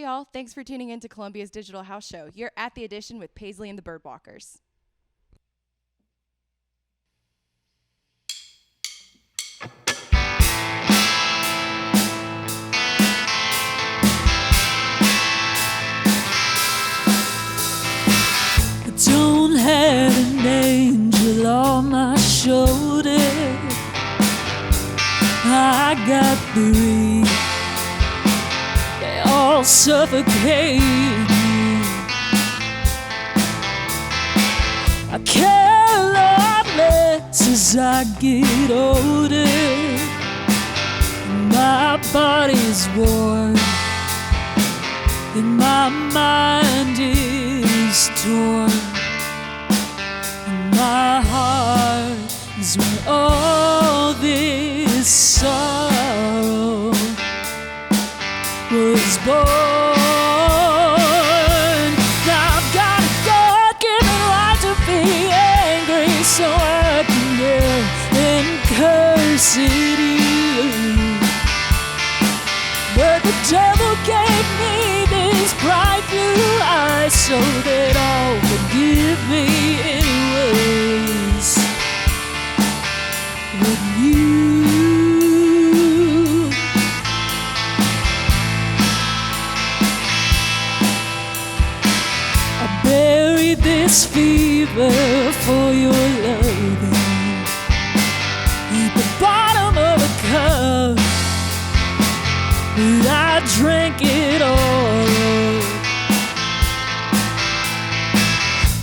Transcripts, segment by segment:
Hey y'all, thanks for tuning in to Columbia's Digital House Show. You're at the Edition with Paisley and the Birdwalkers. I don't have an angel on my shoulder. I got three. They all suffocate me. I care a lot less as I get older. My body's worn and my mind is torn. And my heart is when all this sorrow was born. Now I've got a God-given right to be angry, so I can yell and curse at you. But the devil gave me this bright blue eyes so that all would give me anyways. But you, I buried this fever for your loving at the bottom of a cup, but I drank it all,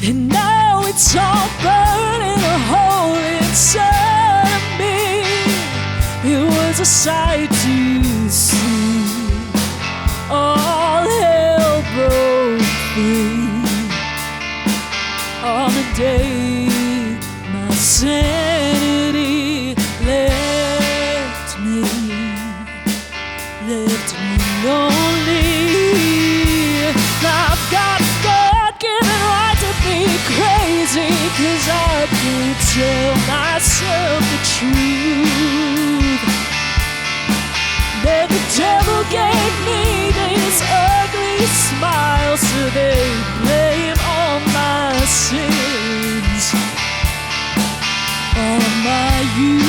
and now it's all burning a hole inside of me. It was a sight to see. All hell broke free on the day my sanity left me lonely. Now I've got a God-given right to be crazy, 'cause I can't tell myself the truth. But the devil gave me this ugly smile, so they blame all my sins on my youth.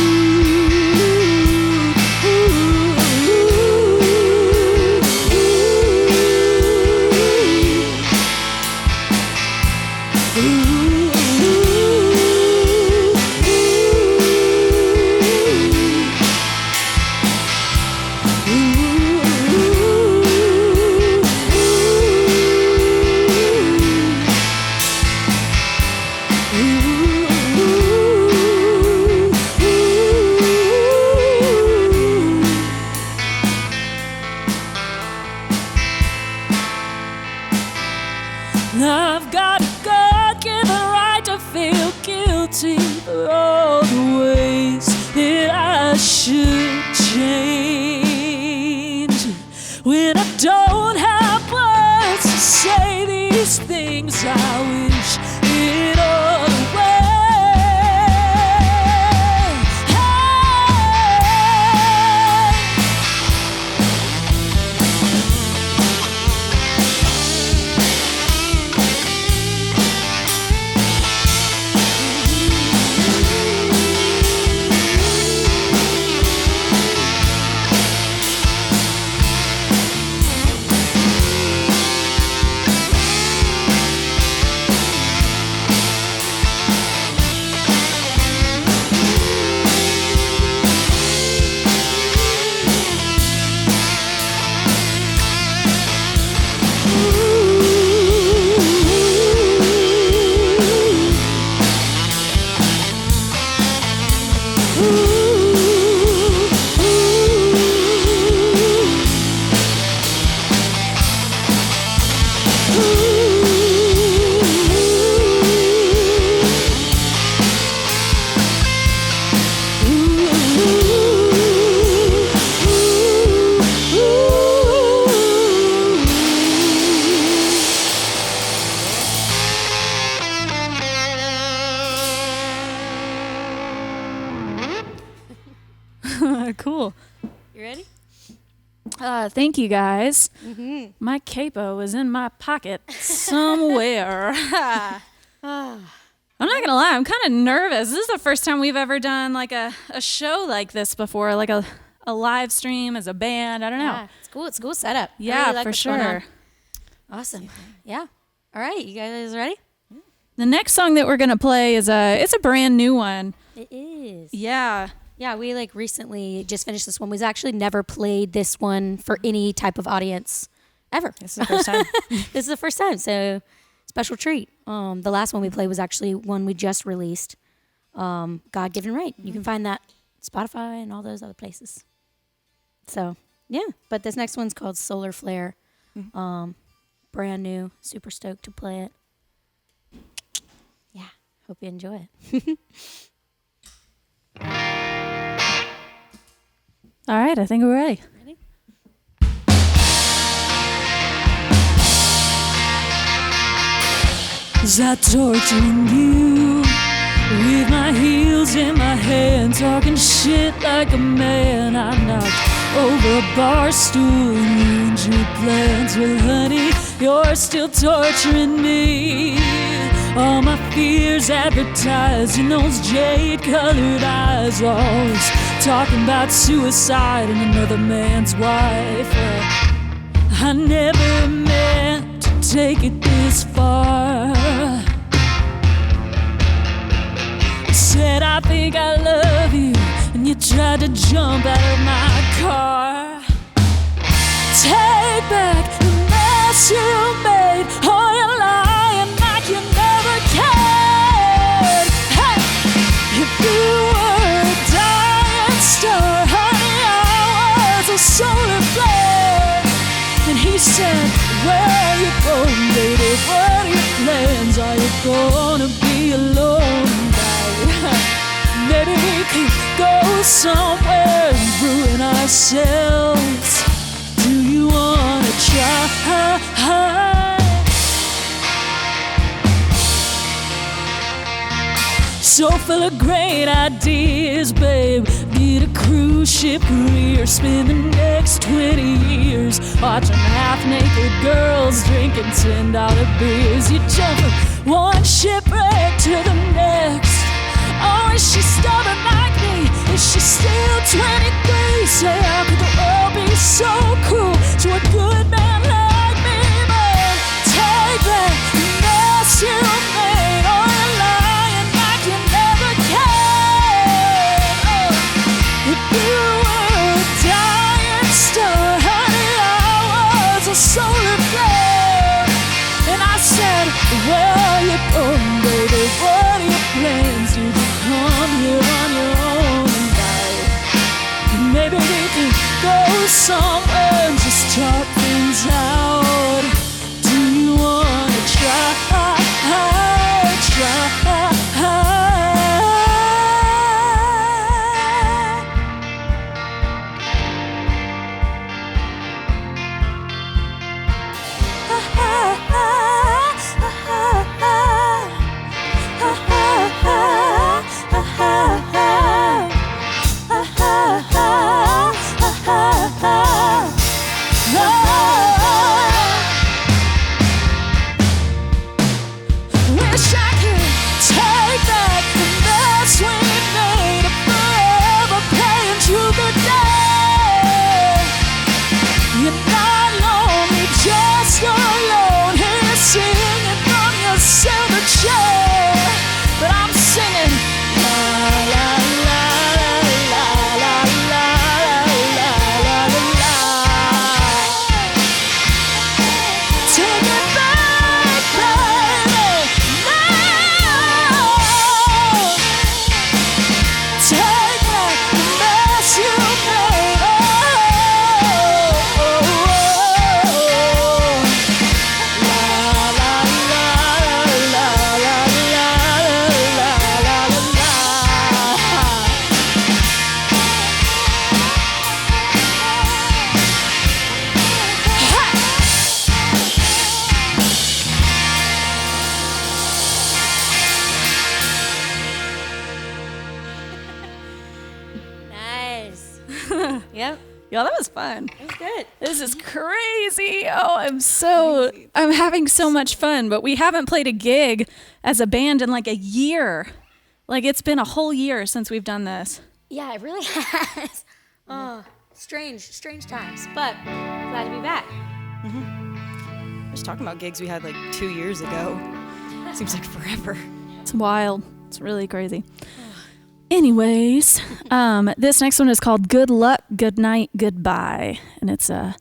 I've got a God-given right to feel guilty for all the ways that I should change. When I don't have words to say these things, I wish it all away. Cool. You ready? Thank you, guys. My capo is in my pocket somewhere. I'm not gonna lie, I'm kind of nervous. This is the first time we've ever done like a show like this before, like a live stream as a band. I don't know. Yeah, it's cool. It's a cool setup. Yeah, I really like for what's going sure. on. Awesome. Yeah. All right, you guys ready? The next song that we're gonna play is it's a brand new one. It is. Yeah. Yeah, we like recently just finished this one. We've actually never played this one for any type of audience ever. This is the first time. This is the first time, so special treat. The last one we played was actually one we just released. God Given Right. You can find that Spotify and all those other places. So yeah, but this next one's called Solar Flare. Brand new. Super stoked to play it. Yeah, hope you enjoy it. All right, I think we're ready. Was I torturing you with my heels in my hand, talking shit like a man? I knocked over a bar stool and ruined your plans. Well, honey, you're still torturing me. All my fears advertised in those jade-colored eyes, always talking about suicide and another man's wife. I never meant to take it this far. Said I think I love you, and you tried to jump out of my car. Take back the mess you made. Oh, you're lying like you never cared. Hey, if you were a dying star, honey, I was a solar flare. And he said, where are you going, baby? What are your plans? Are you gonna be alone? Maybe we could go somewhere and ruin ourselves. Do you wanna try? So full of great ideas, babe. Get a cruise ship career. Spend the next 20 years watching half-naked girls drinking $10 beers. You jump from one shipwreck to the next. Oh, is she stubborn like me? Is she still 23? Say, how could the world be so cruel to a good man like me? Man, take back the mess you made. Oh, you're lying like you never cared. Oh, if you were a dying star, honey, I was a solar flare. And I said, where are you going, baby? What are your plans? Did you come here on your own tonight? Maybe we can go somewhere and just talk things out. Do you wanna try? Oh, Y'all, that was fun. It was good. This is crazy. Oh, I'm having so much fun, but we haven't played a gig as a band in like a year. Like it's been a whole year since we've done this. Yeah, it really has. Oh, strange times, but glad to be back. I was talking about gigs we had like 2 years ago. Seems like forever. It's wild. It's really crazy. Anyways, this next one is called Good Luck, Good Night, Goodbye. And it's a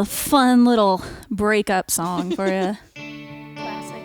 fun little breakup song for you. Classic.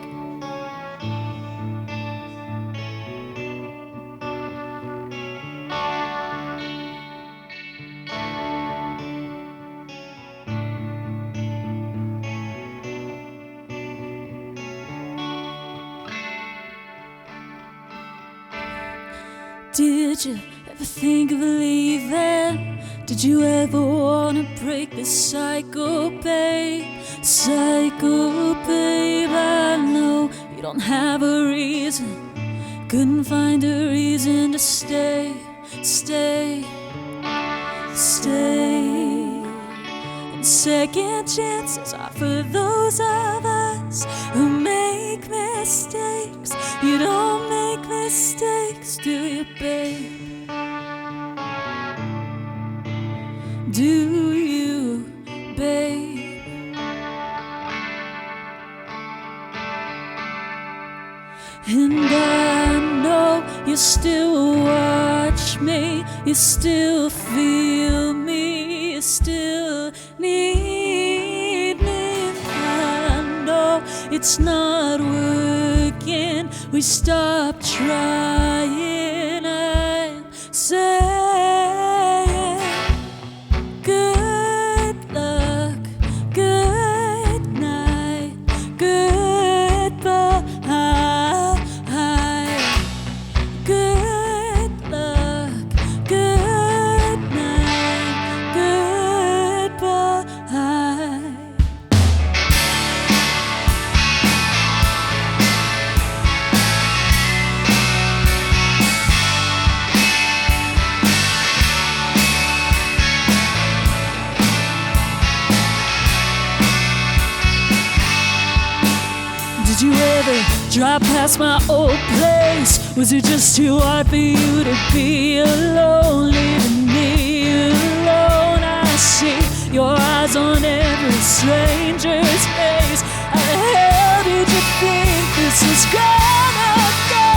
Did you ever think of leaving? Did you ever wanna break this cycle, babe? Cycle, babe, I know you don't have a reason. Couldn't find a reason to stay. And second chances are for those of us who make mistakes. You don't make mistakes, do you, babe? Do you, babe? And I know you still watch me, you still feel me, you still need me. I know it's not working, we stop trying. I'm saying good luck, good night, goodbye. Good luck, good night, goodbye. Did you ever drive past my old place? Was it just too hard for you to be alone, leaving me alone? I see your eyes on every stranger's face. How the hell did you think this was gonna go?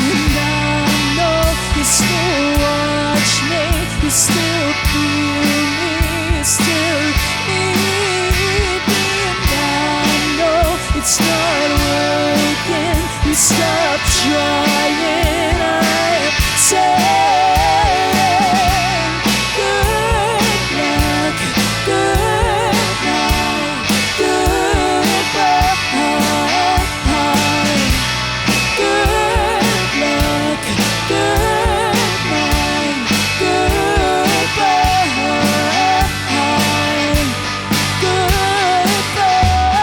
And I know you still watch me, you still feel me, you still need me. And I know it's not working, we stop trying. I'm saying good luck, good night, goodbye. Good luck, good night, goodbye. Goodbye.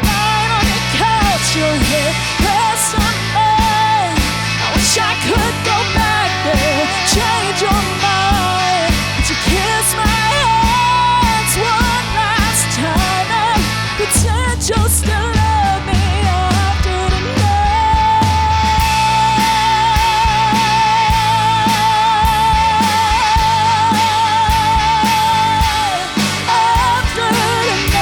Lying on the couch, your head pressed on mine. I wish I could go back there, change your mind. But you kiss my hands one last time and pretend you'll still love me after tonight. After tonight.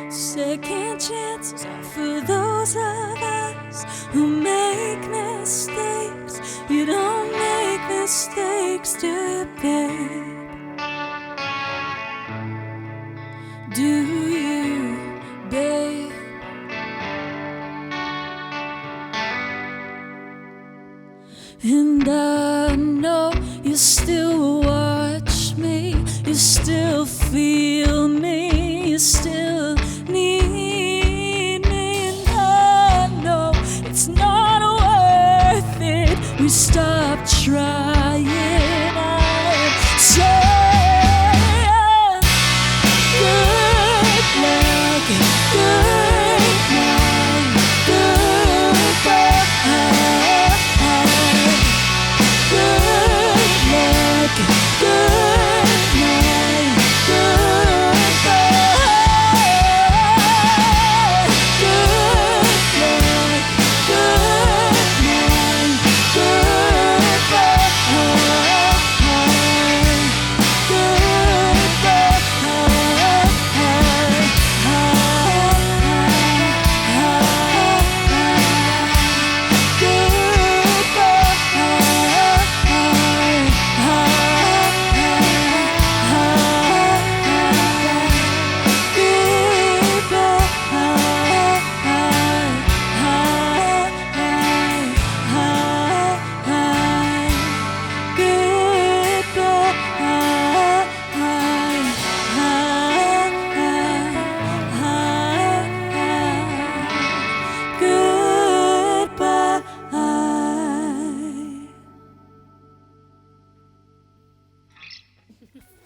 Second chances are for those of us who make mistakes. You don't make mistakes, do you, babe? Do you, babe? And I know you still watch me, you still feel me, you still need me. And I know it's not worth it, we stop trying. I'm saying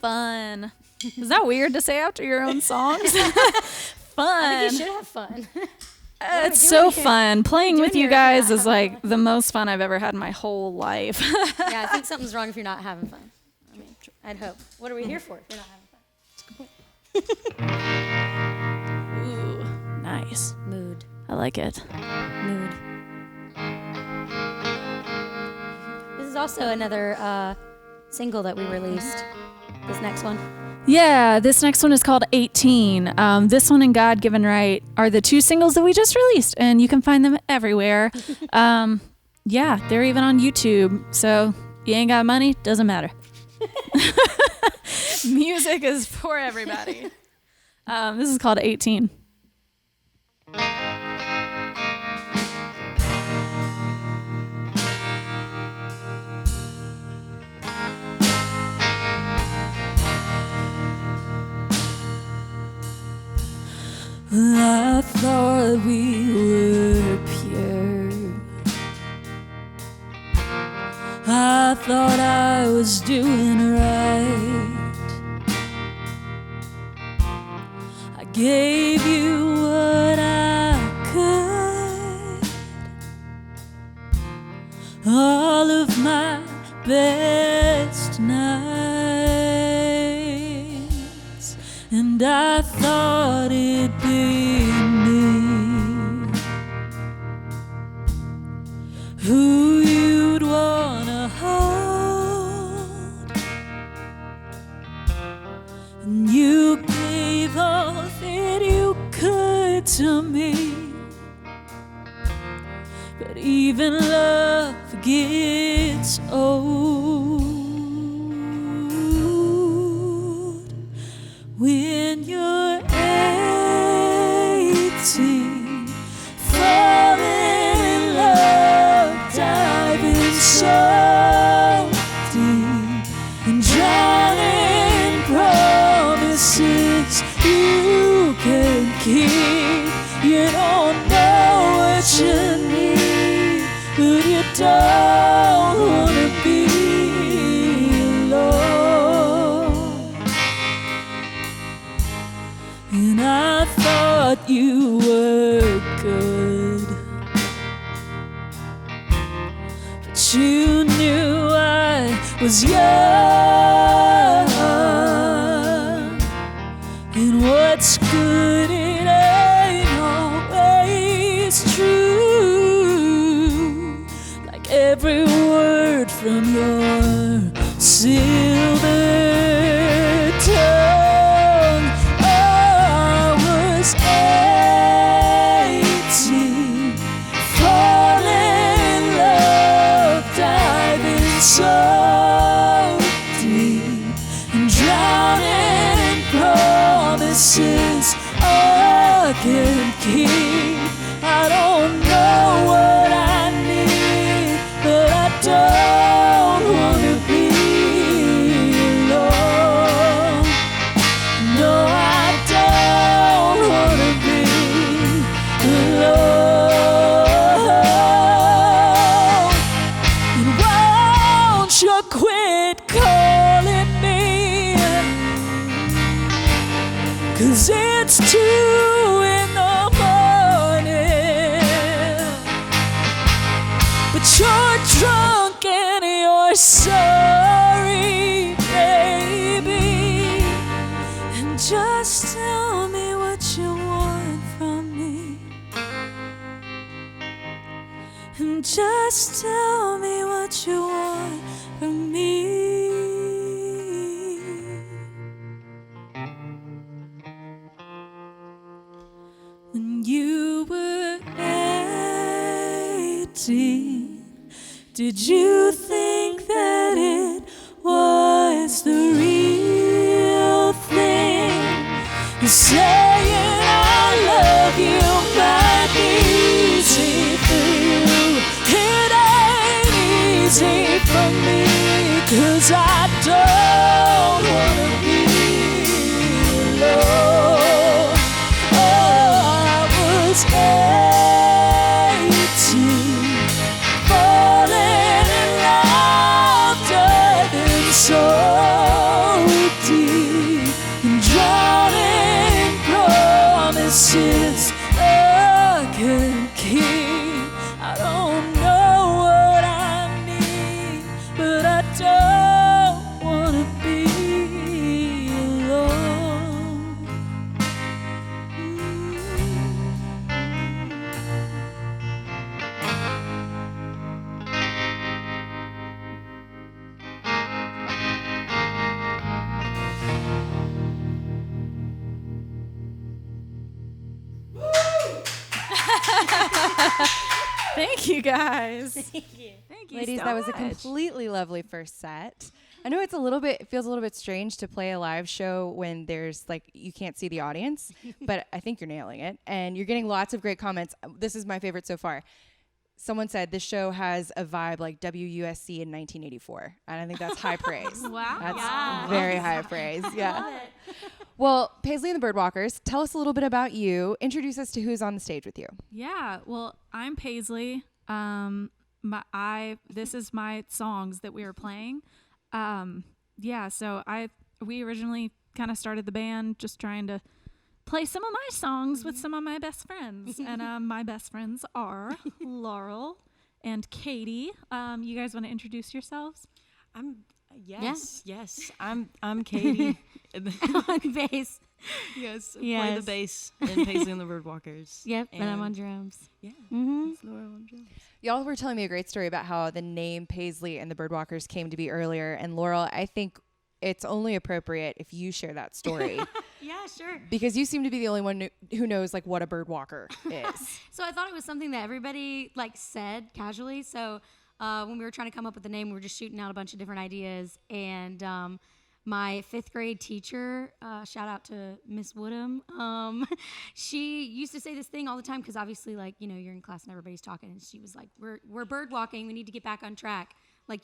Fun. Is that weird to say after your own songs? Fun. I think you should have fun. It's so fun. Playing with doing you here? guys is like the most fun I've ever had in my whole life. Yeah, I think something's wrong if you're not having fun. I mean, I'd hope. What are we here for if you're not having fun? Ooh, nice. Mood. I like it. Mood. This is also another single that we released. This next one. Yeah, this next one is called 18. This one and God Given Right are the two singles that we just released, and you can find them everywhere. Yeah, they're even on YouTube. So you ain't got money, doesn't matter. Music is for everybody. This is called 18. I thought we were pure. I thought I was doing right. I gave you what I could, all of my best nights, and I thought it'd be me who you'd wanna hold, and you gave all that you could to me, but even love gets old when you're 18, falling in love, diving so deep and drowning promises you can keep. You don't know what you need, but you don't wanna be alone. And I thought you were good, but you knew I was young, and what's good it ain't always true, like every word from your silver tongue. I was 18, falling in love, diving so deep and drowning promises I can keep. I don't know what I need, but I don't wanna be alone. No, I don't wanna be alone. And won't you quit calling me, 'cause it's too you're drunk and you're sorry, baby. And just tell me what you want from me. And just tell me what you want from me. When you were 18, did you think that it was the real thing? Saying I love you might be easy for you. It ain't easy for me, 'cause I don't wanna be alone. Oh, I was 18, falling in love, diving so deep, and drowning promises I can't keep. I don't know what I need, but I don't wanna be alone. Thank you guys. Thank you, Ladies, so that was a much. completely lovely first set. I know it feels a little bit strange to play a live show when there's you can't see the audience, but I think you're nailing it. And you're getting lots of great comments. This is my favorite so far. Someone said this show has a vibe like WUSC in 1984. And I think that's high praise. Wow. That's Yeah. very high praise. Yeah. Well, Paisley and the Birdwalkers, tell us a little bit about you. Introduce us to who's on the stage with you. Yeah, well, I'm Paisley. This is my songs that we were playing. So we originally kind of started the band just trying to play some of my songs with some of my best friends, and my best friends are Laurel and Katie. You guys want to introduce yourselves? Yes. I'm Katie. On bass. Yes, play the Yes. bass in Paisley and the Birdwalkers. Yep, and I'm on drums. Yeah, Mm-hmm. it's Laurel on drums. Y'all were telling me a great story about how the name Paisley and the Birdwalkers came to be earlier. And Laurel, I think it's only appropriate if you share that story Yeah, sure. because you seem to be the only one who knows what a birdwalker is. So I thought it was something that everybody said casually. So when we were trying to come up with the name, we were just shooting out a bunch of different ideas. And my 5th grade teacher, shout out to Miss Woodham, she used to say this thing all the time because obviously you're in class and everybody's talking, and she was like, we're bird walking, we need to get back on track.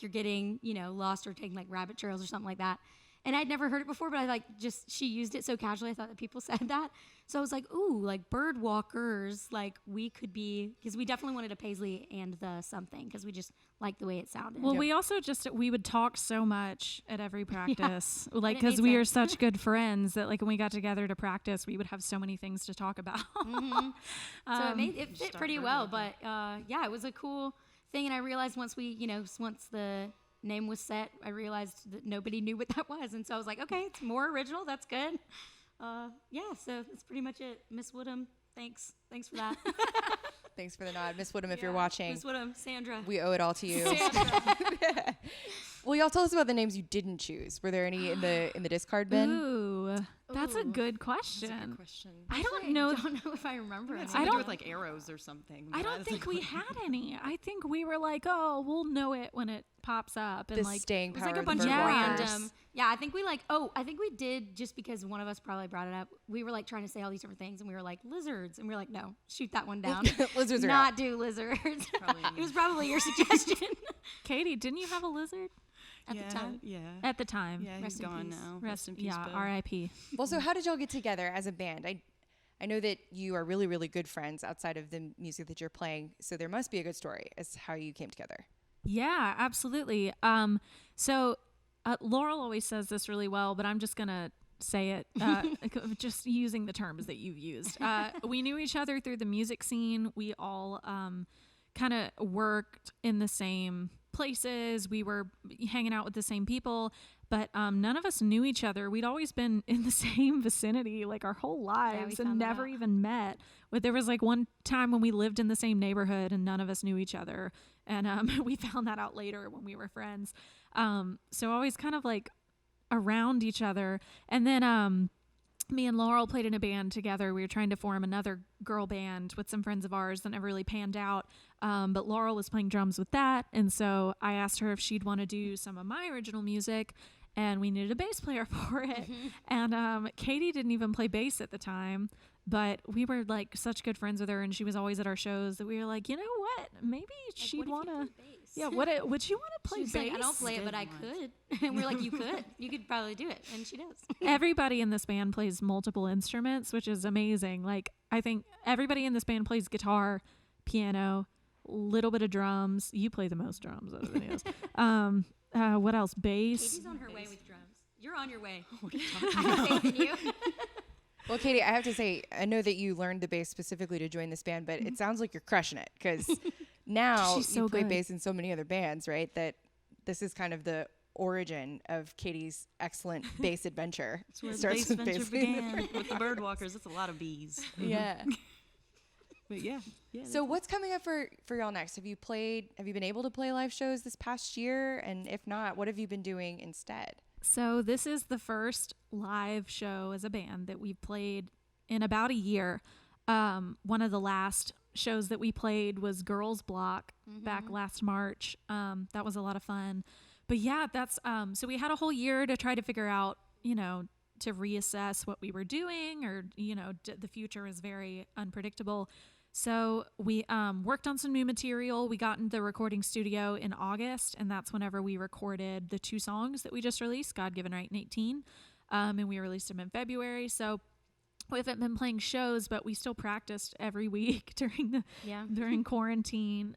You're getting, lost or taking rabbit trails or something like that. And I'd never heard it before, but I she used it so casually. I thought that people said that. So I was like, ooh, bird walkers, we could be, because we definitely wanted a Paisley and the something, because we just liked the way it sounded. Well, we also we would talk so much at every practice, it because made we are sense. such good friends that when we got together to practice, we would have so many things to talk about. So it fit pretty well, but it was a cool thing. And I realized once the name was set, I realized that nobody knew what that was. And so I was like, okay, it's more original. That's good. So that's pretty much it. Miss Woodham, thanks for that. Thanks for the nod. Miss Woodham, if you're watching, Miss Woodham, Sandra. we owe it all to you. Well, y'all tell us about the names you didn't choose. Were there any in the discard bin? Ooh, that's a Ooh. good question. That's a good question. I don't Actually, know. I don't know if I remember. It's any. I something to don't- do with arrows or something. I don't think we had any. I think we were oh, we'll know it when it pops up. And The staying It was power like a of the bunch of Birdwalkers. random. Yeah, I think we did just because one of us probably brought it up. We were trying to say all these different things, and we were like lizards, and we were like, no, shoot that one down. Lizards are Not out. do lizards. Probably It was probably your suggestion Katie, didn't you have a lizard at the time. Yeah. at the time? Yeah, he's Rest in gone peace. now. Rest in peace, yeah, Bill. R.I.P. Well, so how did y'all get together as a band? I know that you are really, really good friends outside of the music that you're playing, so there must be a good story as to how you came together. Yeah, absolutely. So Laurel always says this really well, but I'm just gonna say it, just using the terms that you've used. We knew each other through the music scene. We all kind of worked in the same places. We were hanging out with the same people, but none of us knew each other. We'd always been in the same vicinity like our whole lives and never even met. But there was like one time when we lived in the same neighborhood and none of us knew each other. And we found that out later when we were friends. So always kind of like around each other. And then me and Laurel played in a band together. We were trying to form another girl band with some friends of ours that never really panned out. But Laurel was playing drums with that. And so I asked her if she'd want to do some of my original music. And we needed a bass player for it. And Katie didn't even play bass at the time. But we were like such good friends with her. And she was always at our shows that we were like, you know what? Maybe she'd want to. Yeah, would you want to play bass? Like, I don't play it, but I could. And we're like, you could probably do it. And she does. Everybody in this band plays multiple instruments, which is amazing. Like, I think everybody in this band plays guitar, piano, little bit of drums. You play the most drums out of any of us. What else? Bass. Katie's on her way with drums. You're on your way. I have faith in you. Well, Katie, I have to say, I know that you learned the bass specifically to join this band, but it sounds like you're crushing it because now you play bass in so many other bands, right? That this is kind of the origin of Katie's excellent bass adventure. That's where the bass adventure began with the Birdwalkers. That's a lot of bees. Yeah. But yeah. So what's coming up for y'all next? Have you been able to play live shows this past year? And if not, what have you been doing instead? So this is the first live show as a band that we've played in about a year. One of the last shows that we played was Girls Block back last March. That was a lot of fun. But yeah, that's so we had a whole year to try to figure out, to reassess what we were doing, or the future is very unpredictable. So we worked on some new material. We got into the recording studio in August, and that's whenever we recorded the 2 songs that we just released, God Given Right and 18. And we released them in February. So we haven't been playing shows, but we still practiced every week during quarantine,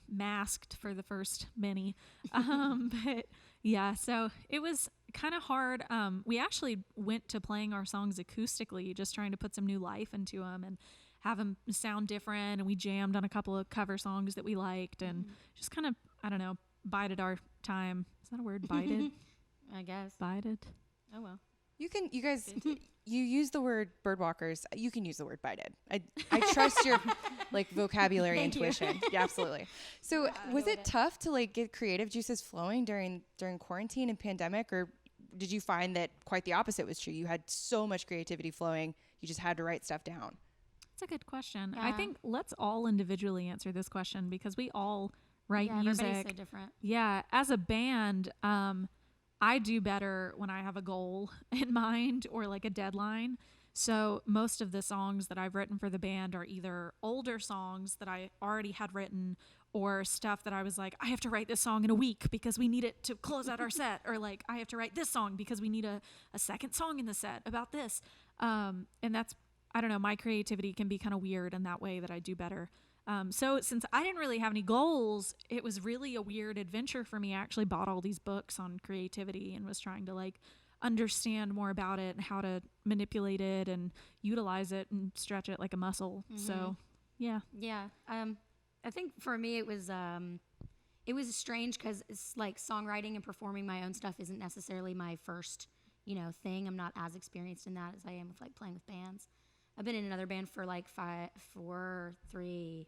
masked for the first many. But yeah, so it was kind of hard. We actually went to playing our songs acoustically, just trying to put some new life into them and have them sound different. And we jammed on a couple of cover songs that we liked and just kind of, I don't know, bided our time. Is that a word? Bided? I guess. Bided. Oh, well. You guys, you use the word Birdwalkers. You can use the word bided. I trust your vocabulary intuition. Yeah, absolutely. So was it tough to get creative juices flowing during quarantine and pandemic, or did you find that quite the opposite was true? You had so much creativity flowing, you just had to write stuff down. That's a good question. Yeah. I think let's all individually answer this question because we all write music. Everybody's so different. Yeah, as a band, I do better when I have a goal in mind or a deadline. So most of the songs that I've written for the band are either older songs that I already had written or stuff that I was like, I have to write this song in a week because we need it to close out our set. Or I have to write this song because we need a second song in the set about this. And that's, I don't know, my creativity can be kind of weird in that way that I do better. So since I didn't really have any goals, it was really a weird adventure for me. I actually bought all these books on creativity and was trying to understand more about it and how to manipulate it and utilize it and stretch it like a muscle. So, yeah. Yeah. I think for me it was strange because it's songwriting and performing my own stuff isn't necessarily my first, thing. I'm not as experienced in that as I am with playing with bands. I've been in another band for 3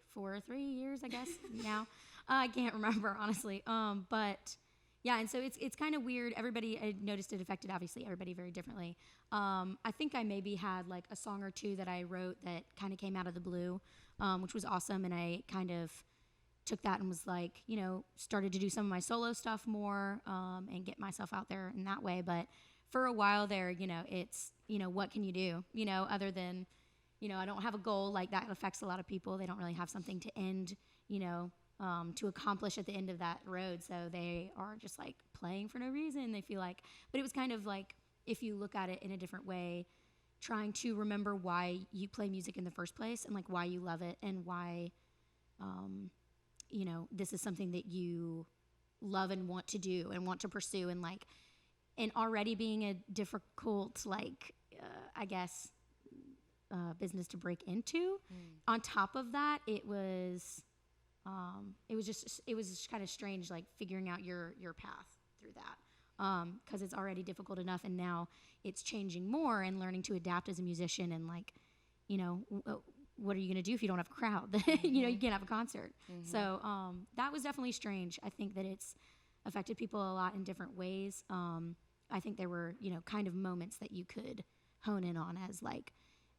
years, I guess now. I can't remember honestly. But yeah, and so it's kind of weird. Everybody, I noticed it affected obviously everybody very differently. I think I maybe had a song or two that I wrote that kind of came out of the blue, which was awesome. And I kind of took that and was started to do some of my solo stuff more, and get myself out there in that way. But for a while there, it's, what can you do, other than, I don't have a goal that affects a lot of people. They don't really have something to end, to accomplish at the end of that road. So they are just playing for no reason. They feel but it was kind of if you look at it in a different way, trying to remember why you play music in the first place and why you love it and why, this is something that you love and want to do and want to pursue and already being a difficult, I guess, business to break into. On top of that, it was it was just kind of strange, like figuring out your path through that, because it's already difficult enough, and now it's changing more and learning to adapt as a musician, and like, you know, what are you going to do if you don't have a crowd? You know, you can't have a concert. So that was definitely strange. I think that it's affected people a lot in different ways. I think there were, you know, kind of moments that you could hone in on as like,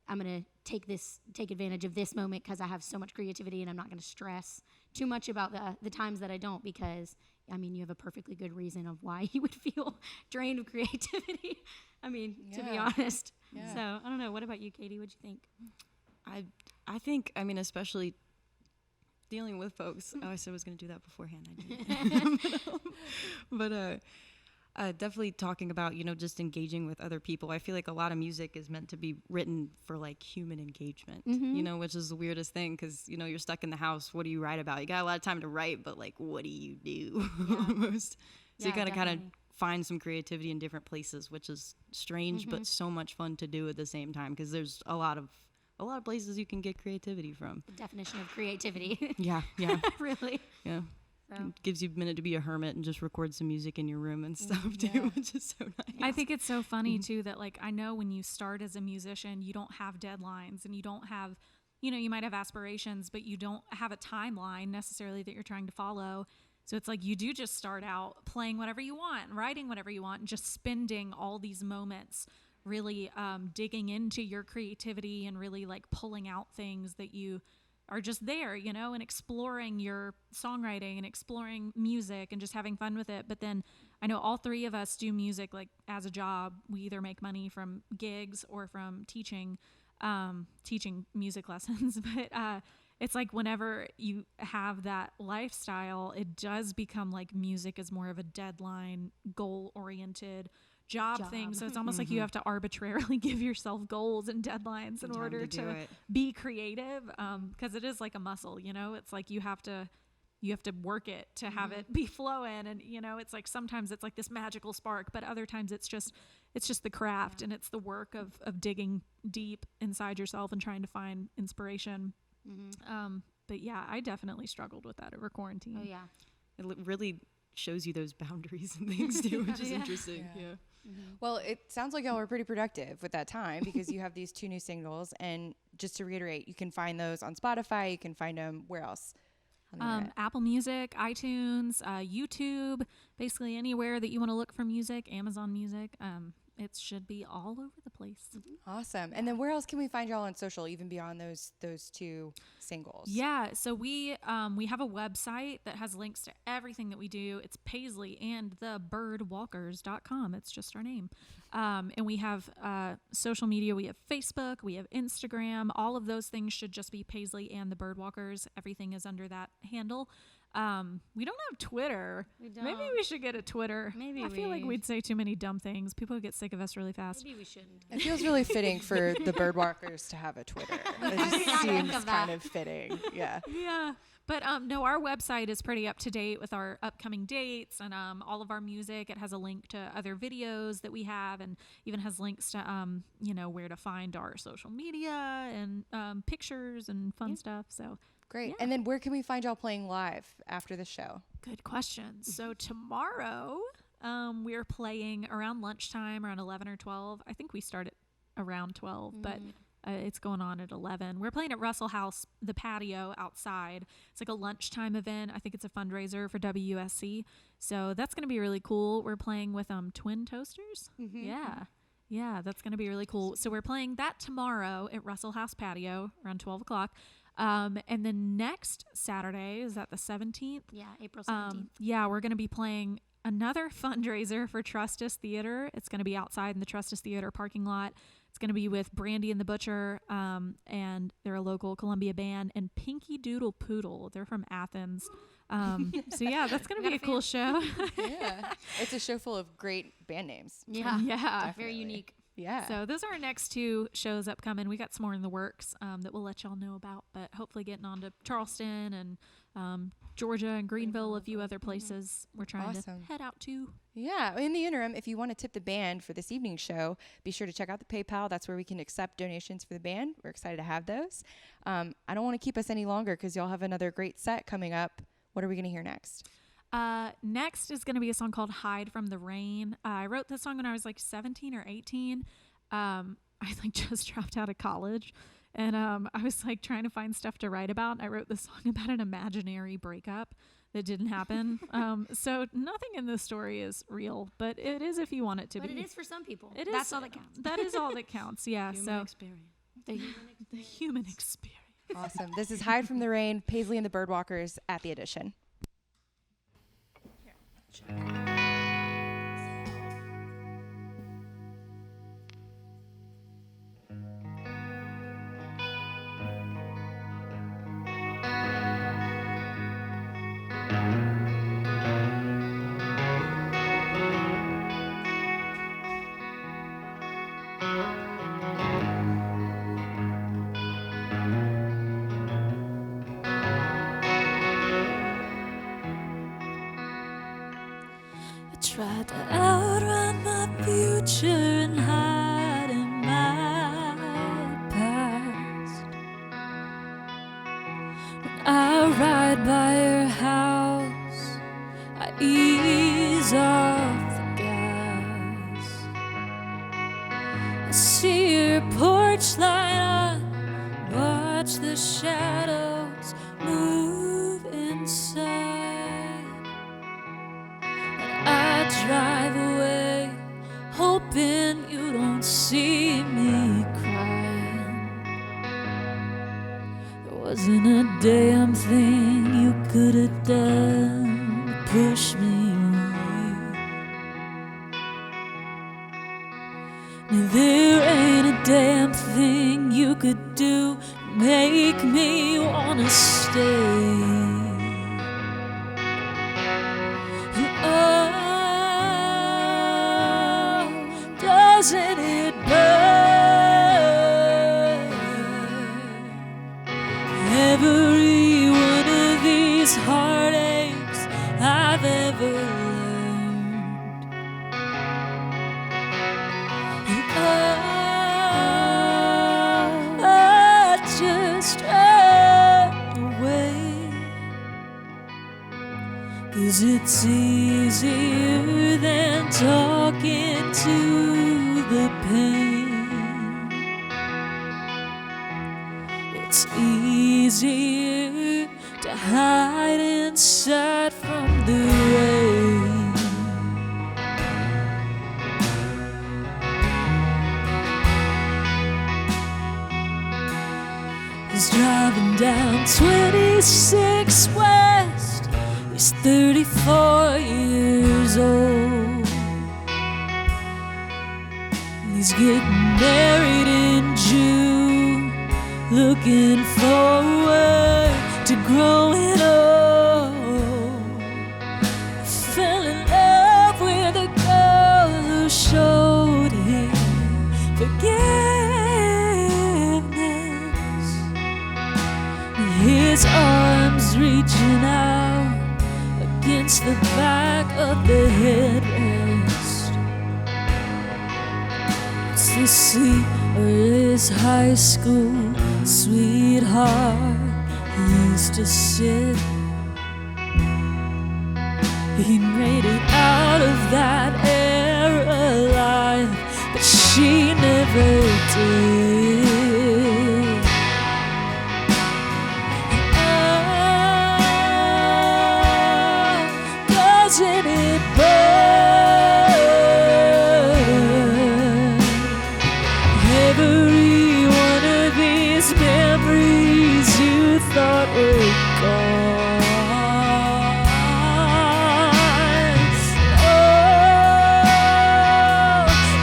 I'm going to take advantage of this moment because I have so much creativity, and I'm not going to stress too much about the times that I don't, because, I mean, you have a perfectly good reason of why you would feel drained of creativity. I mean, to be honest. Yeah. So, I don't know. What about you, Katie? What'd you think? I think, I mean, especially dealing with folks. Oh, I said I was going to do that beforehand. I didn't. But definitely talking about, you know, just engaging with other people. I feel like a lot of music is meant to be written for like human engagement, you know, which is the weirdest thing because, you know, you're stuck in the house. What do you write about? You got a lot of time to write, but like, what do you do almost? So you got to kind of find some creativity in different places, which is strange, but so much fun to do at the same time because there's a lot of places you can get creativity from. The definition of creativity. Yeah. Really. Yeah. So. It gives you a minute to be a hermit and just record some music in your room and stuff too, which is so nice. I think it's so funny too that like I know when you start as a musician, you don't have deadlines and you don't have, you know, you might have aspirations, but you don't have a timeline necessarily that you're trying to follow. So it's like you do just start out playing whatever you want, writing whatever you want, and just spending all these moments really digging into your creativity and really like pulling out things that you are just there, you know, and exploring your songwriting and exploring music and just having fun with it. But then I know all three of us do music like as a job. We either make money from gigs or from teaching music lessons. But it's like whenever you have that lifestyle, it does become like music is more of a deadline, goal-oriented job thing. So it's almost like you have to arbitrarily give yourself goals and deadlines in order to be creative, because it is like a muscle, you know. It's like you have to work it to have it be flowing, and you know, it's like sometimes it's like this magical spark, but other times it's just the craft and it's the work of digging deep inside yourself and trying to find inspiration. But yeah, I definitely struggled with that over quarantine. Oh yeah, it really shows you those boundaries and things too, which is interesting. Yeah. Well, it sounds like y'all were pretty productive with that time because you have these 2 new singles, and just to reiterate, you can find those on Spotify. You can find them where else? Apple Music, iTunes, YouTube, basically anywhere that you want to look for music, Amazon Music. It should be all over the place. Awesome. And then where else can we find y'all on social, even beyond those 2 singles? Yeah, so we have a website that has links to everything that we do. It's Paisley and the Birdwalkers.com. It's just our name. And we have social media. We have Facebook. We have Instagram. All of those things should just be Paisley and the Birdwalkers. Everything is under that handle. We don't have Twitter. We don't. Maybe we should get a Twitter. I feel like we'd say too many dumb things. People would get sick of us really fast. Maybe we shouldn't. It feels really fitting for the Birdwalkers to have a Twitter. It just seems kind of fitting. Yeah. Yeah. But no, our website is pretty up to date with our upcoming dates and all of our music. It has a link to other videos that we have, and even has links to you know, where to find our social media and pictures and fun stuff. So great. Yeah. And then where can we find y'all playing live after the show? Good question. So tomorrow we're playing around lunchtime, around 11 or 12. I think we start at around 12, but it's going on at 11. We're playing at Russell House, the patio outside. It's like a lunchtime event. I think it's a fundraiser for WSC. So that's going to be really cool. We're playing with Twin Toasters. Yeah, that's going to be really cool. So we're playing that tomorrow at Russell House patio around 12 o'clock. And then next Saturday, is that the 17th? Yeah, April 17th. Yeah, we're going to be playing another fundraiser for Trustus Theater. It's going to be outside in the Trustus Theater parking lot. It's going to be with Brandy and the Butcher, and they're a local Columbia band, and Pinky Doodle Poodle. They're from Athens. So yeah, that's going to be a cool show. Yeah. It's a show full of great band names. Yeah. Definitely. Very unique. Yeah. So those are our next 2 shows upcoming. We got some more in the works that we'll let y'all know about, but hopefully getting on to Charleston and Georgia and Greenville, a few other places we're trying to head out to. Yeah. In the interim, if you want to tip the band for this evening's show, be sure to check out the PayPal. That's where we can accept donations for the band. We're excited to have those. I don't want to keep us any longer because y'all have another great set coming up. What are we going to hear next? Next is going to be a song called Hide from the Rain. I wrote this song when I was like 17 or 18. I like just dropped out of college, and I was like trying to find stuff to write about. I wrote this song about an imaginary breakup that didn't happen. So nothing in this story is real, but it is if you want it to be. But it is for some people. That's all that counts. That is all that counts. Yeah. Human experience. The human experience. Awesome. This is Hide from the Rain, Paisley and the Birdwalkers at the Edition. Tried to outrun my future and hide in my past. When I ride by your house, I ease off the gas. I see your porch light on, watch the shadows move inside. Drive away, hoping you don't see me crying. There wasn't a damn thing you could have done to push me away. Now, there ain't a damn thing you could do to make me wanna stay. Doesn't it burn? Every one of these heartaches I've ever learned. And I just run away, 'cause it's easier than talking to the pain. It's easier to hide inside from the rain. 'Cause driving down 26 West, he's 34 years old. He's getting married in June, looking forward to growing old. Fell in love with a girl who showed him forgiveness. His arms reaching out against the back of the headrest. The seat where his high school sweetheart used to sit. He made it out of that era alive, but she never did. Oh, doesn't it burn? Every one of these memories you thought were gone. Oh,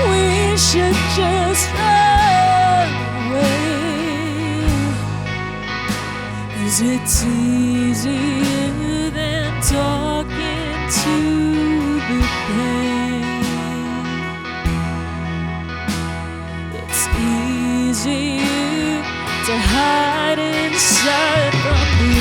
we should just run away, 'cause it's easier than talking to the pain. easy to hide inside from the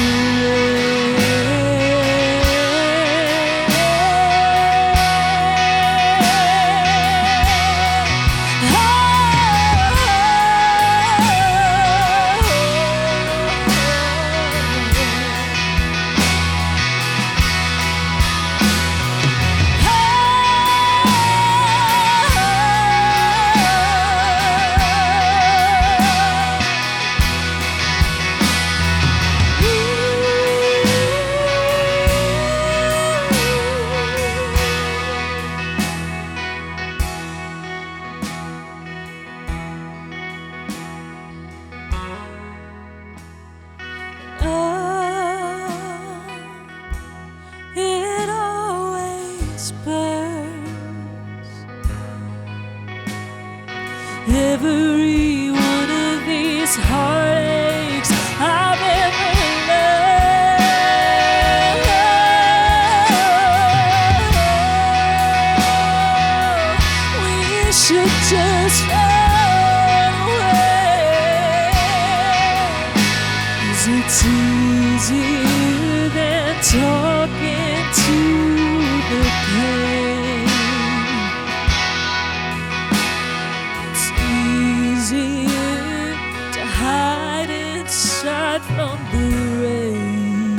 it always burns. Every one of these heartaches I've ever known, we should just run away. 'Cause it's easier than talking to the pain. It's easier to hide inside from the rain.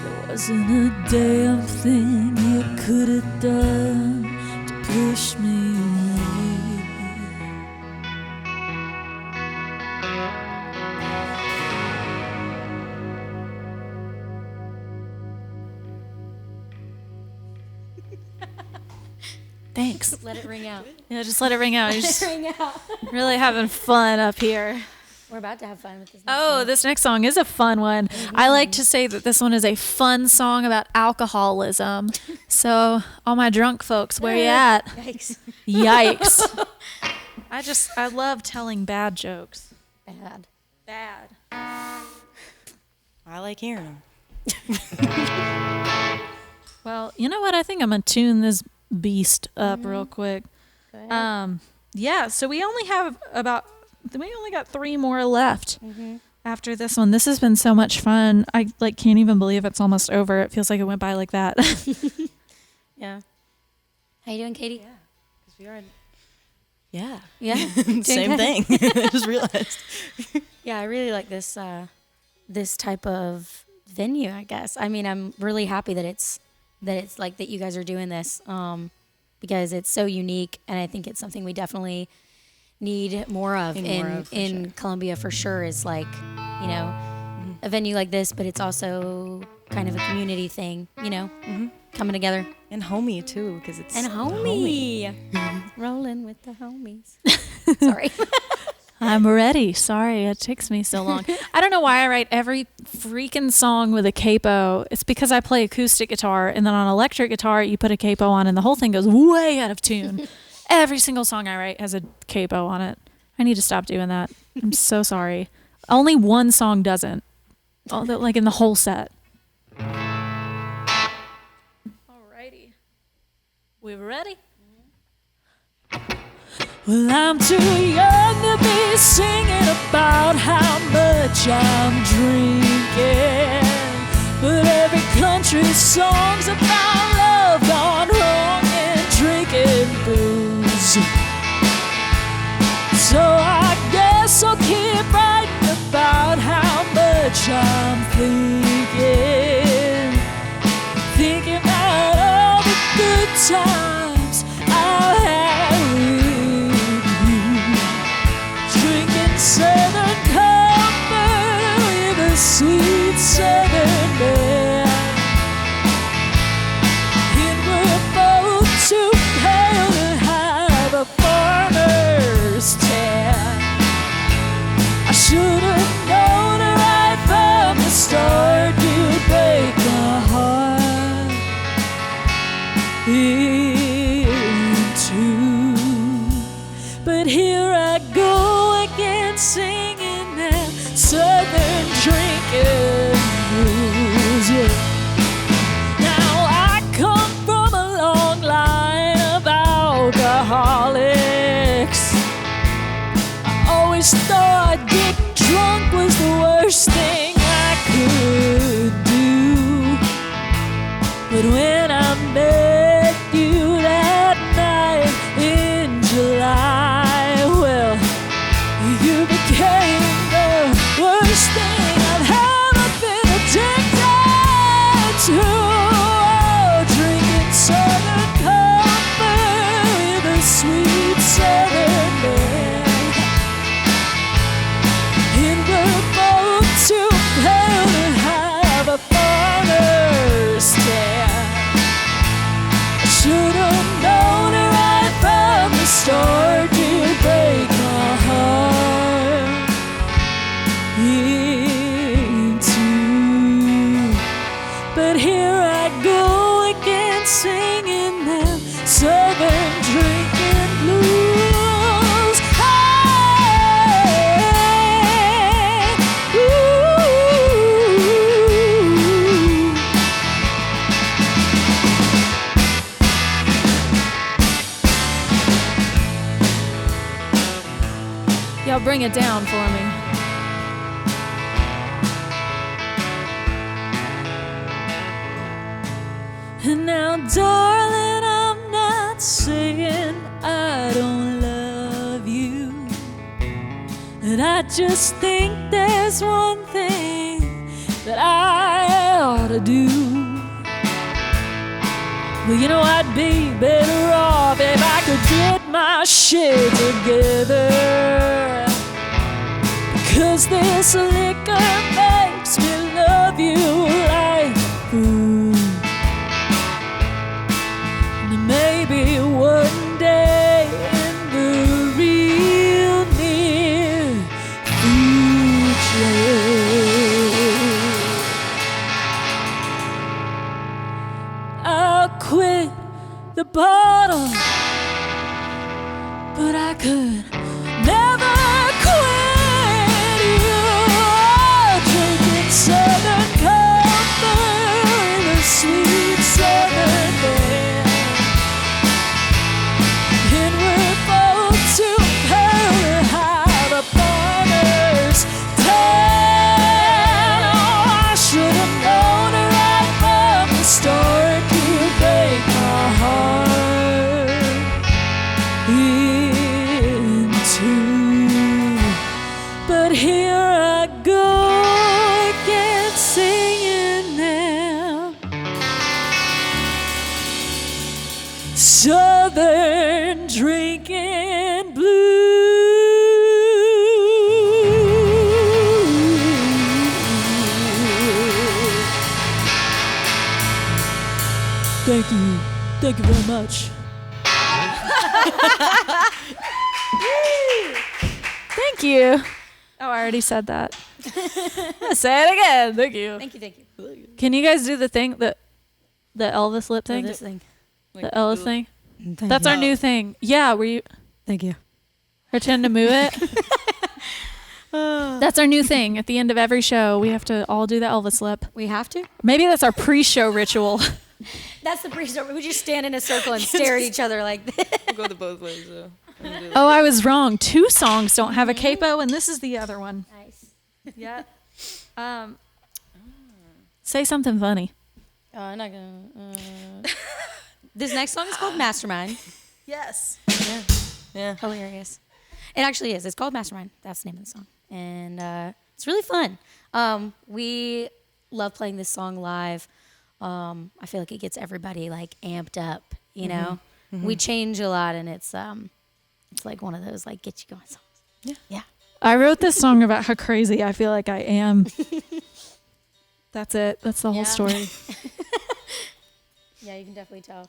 There wasn't a damn thing you could have done to push me away. Thanks. Let it ring out. Yeah, just let it ring out. You're just Ring out. really having fun up here. We're about to have fun with this. Oh, this next song is a fun one. I like to say that this one is a fun song about alcoholism. So, all my drunk folks, where you at? Yikes. Yikes. I love telling bad jokes. Bad. I like hearing them. Well, you know what? I think I'm going to tune this beast up real quick. Go ahead. Yeah, so we only got 3 more left after this one. This has been so much fun. I can't even believe it's almost over. It feels like it went by like that. Yeah. How you doing, Katie? Because we are. Yeah. Yeah. Same thing. I just realized. Yeah, I really like this this type of venue, I guess. I mean, I'm really happy that it's like that you guys are doing this because it's so unique, and I think it's something we definitely need more of in Columbia for sure. Is like, you know, a venue like this, but it's also kind of a community thing, you know, coming together. And homie too, because it's And homie. Rolling with the homies. Sorry. I'm ready. Sorry, it takes me so long. I don't know why I write every freaking song with a capo. It's because I play acoustic guitar, and then on electric guitar, you put a capo on, and the whole thing goes way out of tune. Every single song I write has a capo on it. I need to stop doing that. I'm so sorry. Only one song doesn't, like in the whole set. Alrighty. We ready? Well, I'm too young to be singing about how much I'm drinking, but every country song's about love gone wrong and drinking booze. So I guess I'll keep writing about how much I'm thinking about all the good times I've had with you, drinking Southern comfort with a sweet Southern man. And we're both too pale to have a farmer's tan. I should have known right from the start you'd break my heart. Yeah. always thought getting drunk was the worst thing I could do. But when I met you that night in July, well, you became the worst thing I've ever been addicted to. Oh, drinking Southern Comfort with a sweet Southern man. And we're both too pale to have a farmer's tan. I should have known it right from the start. You'd break my heart in two. But here I go again, singing them Southern drinking blues. Hey, ooh. Y'all bring it down for me. And now, darling, I'm not saying I don't love you, and I just think there's one thing that I ought to do. Well, you know, I'd be better off if I could get my shit together, because this liquor makes me love you like food. Maybe one day in the real near future, I'll quit the bottle, but I could never quit you. Drinking Southern Comfort in a sweet Southern bed. Southern drinking blues. Thank you. Thank you very much. Thank you. Oh, I already said that. Say it again. Thank you. Thank you, thank you. Can you guys do the thing, the Elvis lip thing? This thing. The Elvis thing? Thank That's you. our new thing. Yeah, were you Thank you. pretend to move it? That's our new thing. At the end of every show, we have to all do the Elvis lip. We have to? Maybe that's our pre-show ritual. That's the pre-show. We just stand in a circle and stare at each other like this. We'll go the both ways, though. Oh, I was wrong. 2 songs don't have a capo, and this is the other one. Nice. Yeah. Say something funny. I'm not gonna. This next song is called Mastermind. Yes. Yeah. Hilarious. It actually is. It's called Mastermind. That's the name of the song. And it's really fun. We love playing this song live. I feel like it gets everybody like amped up, you know? We change a lot, and it's like one of those like get you going songs. Yeah. I wrote this song about how crazy I feel like I am. That's it. That's the whole story. Yeah, you can definitely tell.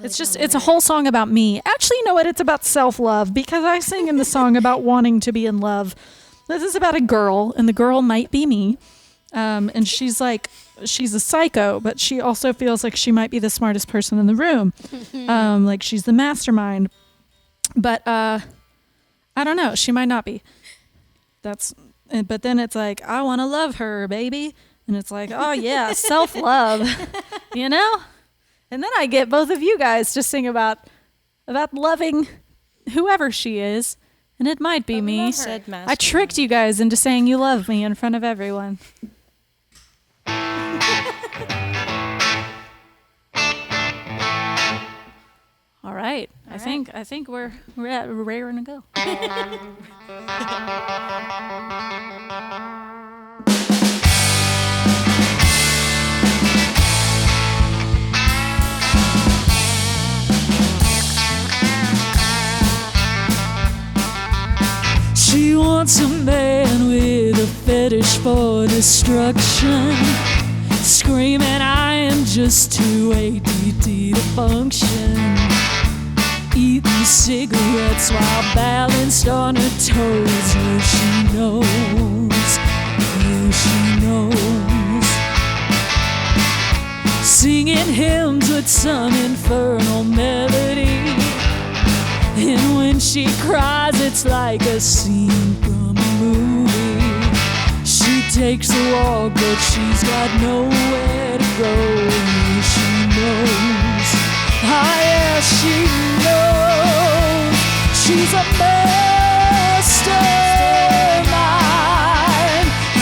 It's a whole song about me. Actually, you know what? It's about self-love, because I sing in the song about wanting to be in love. This is about a girl, and the girl might be me. And she's a psycho, but she also feels like she might be the smartest person in the room. Like she's the mastermind. But I don't know. She might not be. But then it's like, I want to love her, baby. And it's like, oh yeah, self-love, you know? And then I get both of you guys to sing about loving whoever she is. And it might be me. Said I tricked you guys into saying you love me in front of everyone. All right. I think we're raring to go. She wants a man with a fetish for destruction, screaming I am just too ADD to function, eating cigarettes while balanced on her toes. Yeah, she knows, yeah, she knows. Singing hymns with some infernal melody, and when she cries, it's like a scene from a movie. She takes a walk, but she's got nowhere to go. Yeah, she knows. Ah, yeah, she knows. She's a mastermind.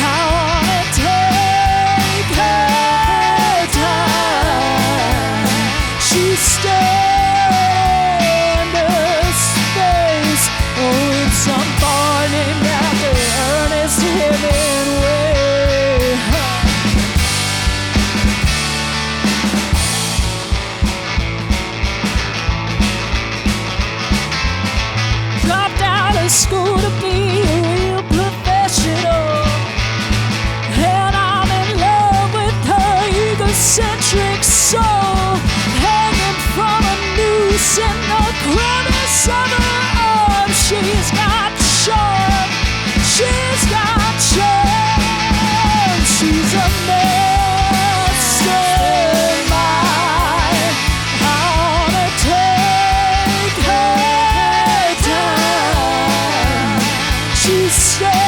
I wanna take her time. She's in some bar named after Ernest Hemingway. Dropped out of school to be a real professional, and I'm in love with her egocentric soul, hanging from a noose in the crevice of her. She's got charm, she's got charm. She's a mastermind. I wanna take her time. She's standing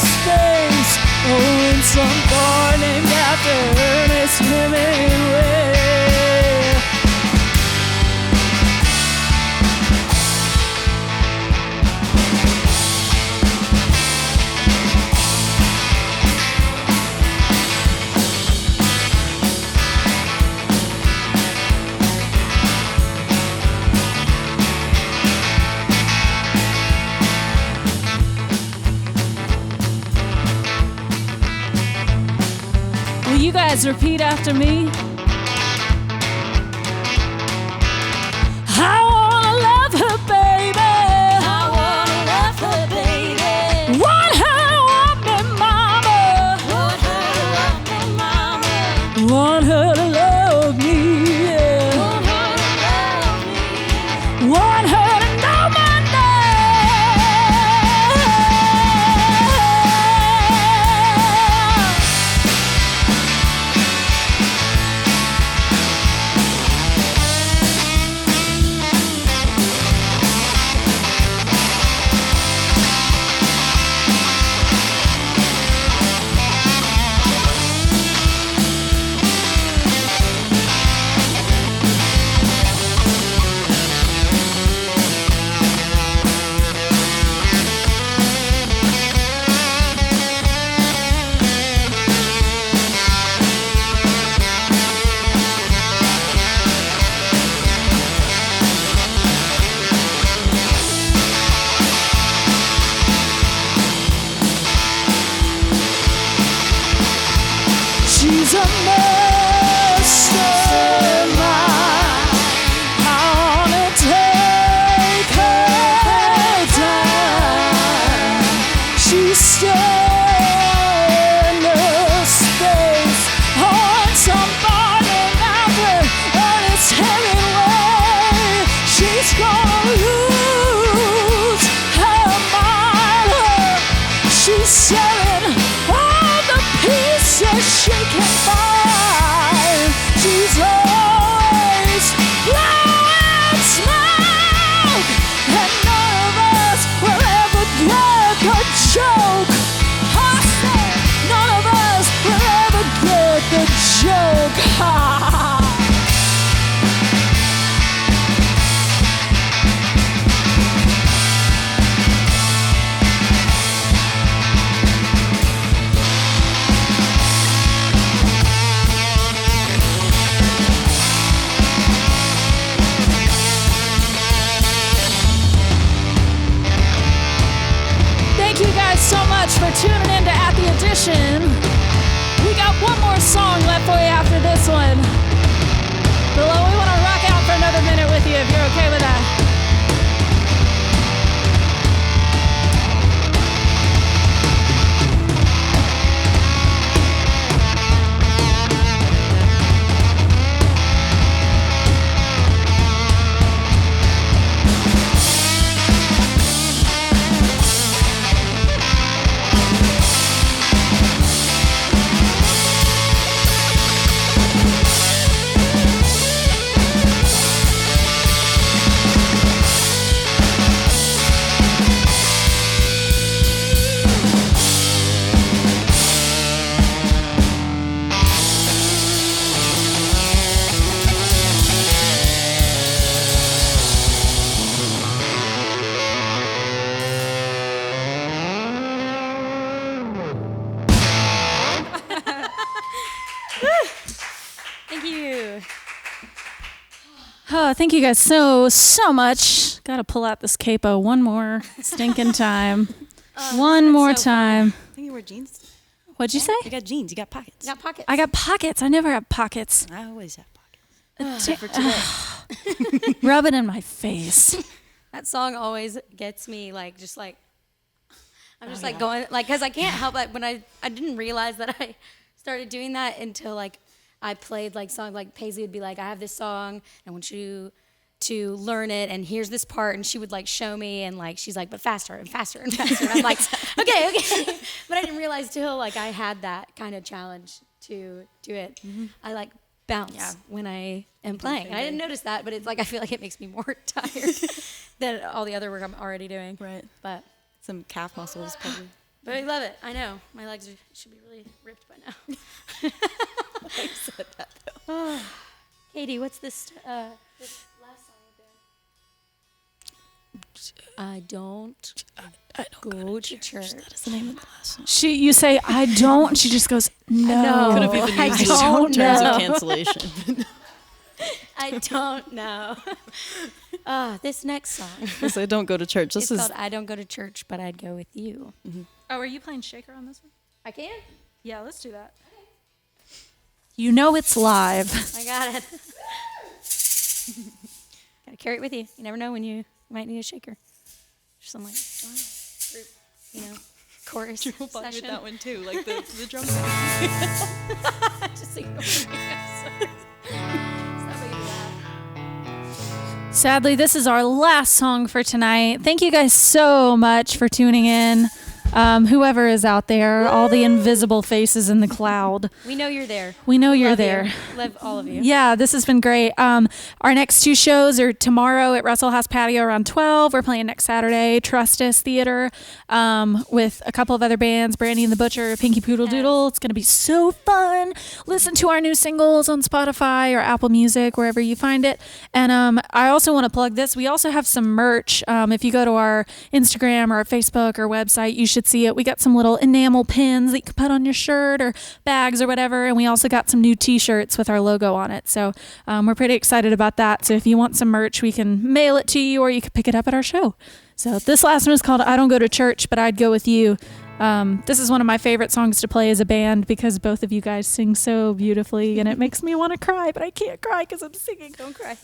space, oh, in some bar named after Ernest Hemingway. You guys repeat after me. I wanna love her, baby. I wanna love her, baby. Want her to want me, mama. Want her to want me, mama. Want her to love me, yeah. Want her to love me. Want her to know my name. transition. We got one more song left for you after this one. Below, we want to rock out for another minute with you if you're okay with that. Thank you. Oh, thank you guys so much. Got to pull out this capo one more stinking time. One more so time. I think you wear jeans. What'd you say? You got jeans. You got pockets. You got pockets. I got pockets. I never have pockets. I always have pockets. Except for today. Rub it in my face. That song always gets me like just like I'm just like going like because I can't help it when I didn't realize that I started doing that until like I played like songs like Paisley would be like I have this song I want you to learn it and here's this part and she would like show me and like she's like but faster and faster and faster and I'm like okay but I didn't realize till like I had that kind of challenge to do it. I like bounce when I am playing. And I didn't notice that, but it's like I feel like it makes me more tired than all the other work I'm already doing. Right. But Some calf muscles probably. I love it. I know. My legs should be really ripped by now. I said that though. Katie, what's this this last song you're doing? I don't go to church. That is the name of the last song. You say, I don't. She just goes, no. Could have even I used don't in terms know. of cancellation. I don't know. This next song. Yes, I don't go to church. This It's is called I Don't Go to Church, but I'd go with you. Oh, are you playing shaker on this one? I can? Yeah, let's do that. You know it's live. I got it. Gotta carry it with you. You never know when you might need a shaker. Or something like group, chorus We'll bug session. with that one too, like the drum. Just ignore me. I'm sorry. Stop making me laugh. Sadly, this is our last song for tonight. Thank you guys so much for tuning in. Whoever is out there, all the invisible faces in the cloud. We know you're there. We know you're Love there. You. Love all of you. Yeah, this has been great. Our next two shows are tomorrow at Russell House Patio around 12. We're playing next Saturday, Trust Us Theater, with a couple of other bands, Brandy and the Butcher, Pinky Poodle Doodle. It's going to be so fun. Listen to our new singles on Spotify or Apple Music, wherever you find it. And I also want to plug this. We also have some merch. If you go to our Instagram or our Facebook or website, you should see it. We got some little enamel pins that you can put on your shirt or bags or whatever. And we also got some new t-shirts with our logo on it. So we're pretty excited about that. So if you want some merch, we can mail it to you or you can pick it up at our show. So this last one is called I Don't Go to Church, but I'd Go With You. This is one of my favorite songs to play as a band because both of you guys sing so beautifully and it makes me want to cry, but I can't cry because I'm singing. Don't cry.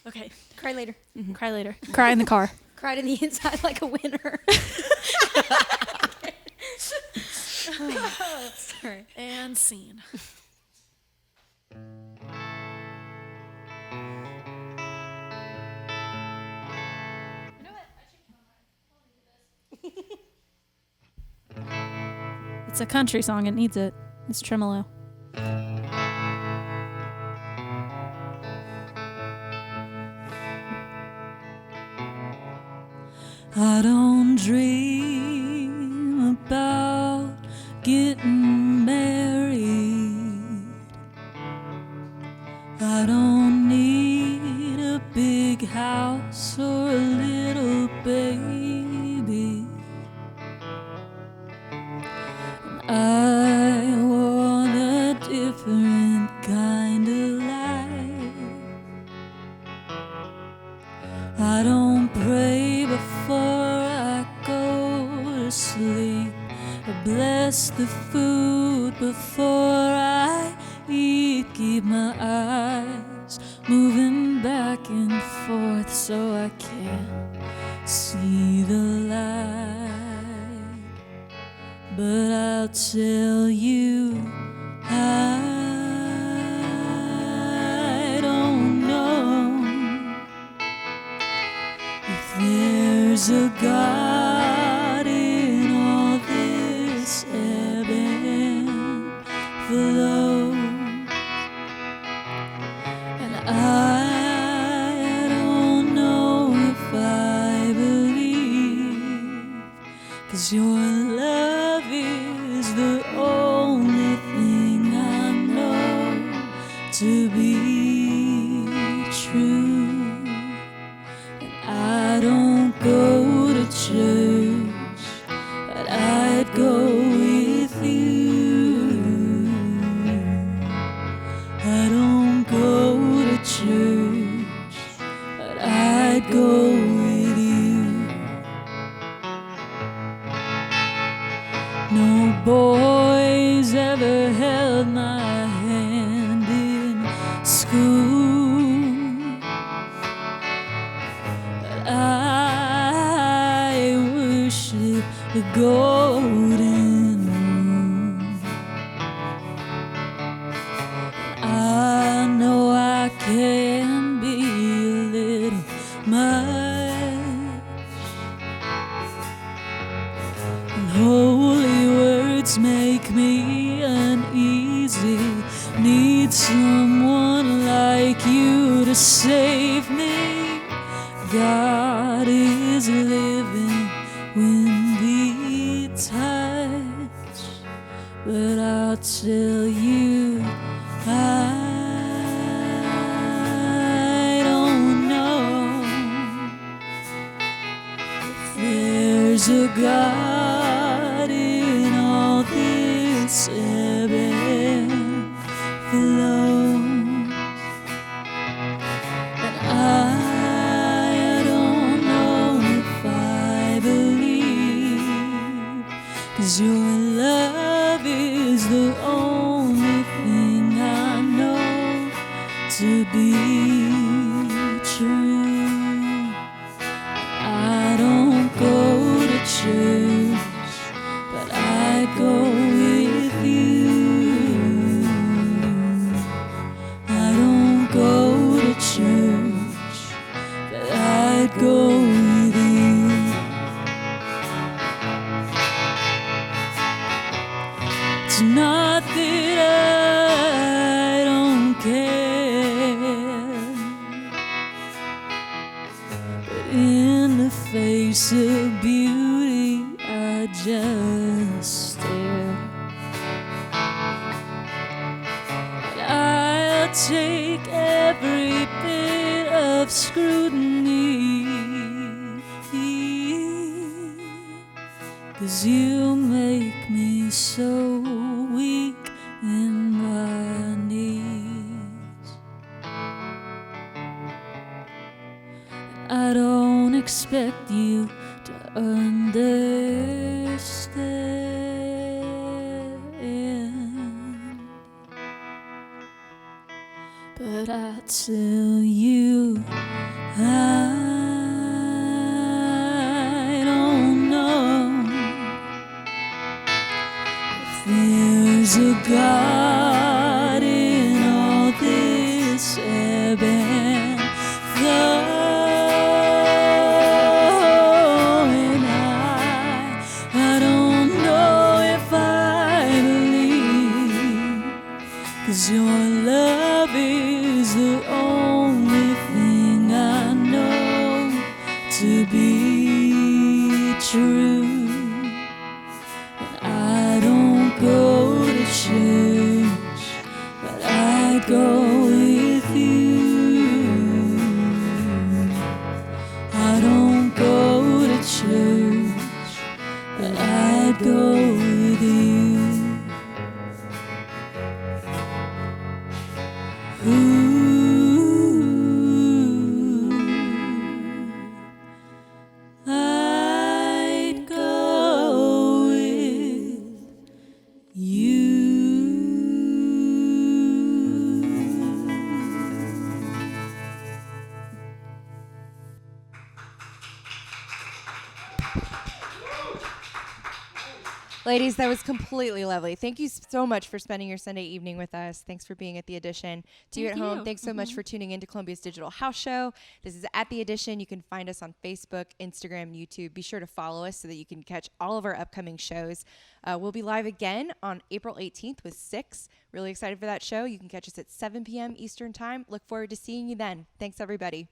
Okay. Cry later. Cry later. Cry in the car. Cried in the inside like a winner. Sorry. And scene. It's a country song. It needs it. It's tremolo. I don't dream about getting married. I don't need a big house or a little baby. I want a different kind of life. I don't pray before I go to sleep bless the food before I eat. Keep my eyes moving back and forth so I can see the light. But I'll tell you, I don't know if there's a God in all this ebb and flow. And I don't know if I believe, 'cause your love is the only thing I know to be true. And I don't go to church, but I'd go with you. I don't go to church, but I'd go with you. No boys ever held my hand in school, but I worship the golden rule. I know I can be a little much, and holy words make me uneasy. Need someone like you to save me. God is living when we touch, but I'll tell you, I don't know if there's a God in all this ebb and flow. And I don't know if I believe, 'cause your love is the only thing I know to be true. I don't go to church, but I go with you. I don't go to church, but I'd go with you. It's not that I don't care, but in the face of beauty I just stare. But I'll take every bit of scrutiny, 'cause you make me so weak in my knees. I don't expect you to understand, but I tell you, I don't know if there's a God in all this ebb and flow. And I don't know if I believe, 'cause your love is the only thing I know to be true. And I don't go to church, Ladies, that was completely lovely. Thank you so much for spending your Sunday evening with us. Thanks for being at The Edition. To you at Thank home, you. thanks so much for tuning into Columbia's Digital House Show. This is At The Edition. You can find us on Facebook, Instagram, YouTube. Be sure to follow us so that you can catch all of our upcoming shows. We'll be live again on April 18th with 6. Really excited for that show. You can catch us at 7 p.m. Eastern Time. Look forward to seeing you then. Thanks, everybody.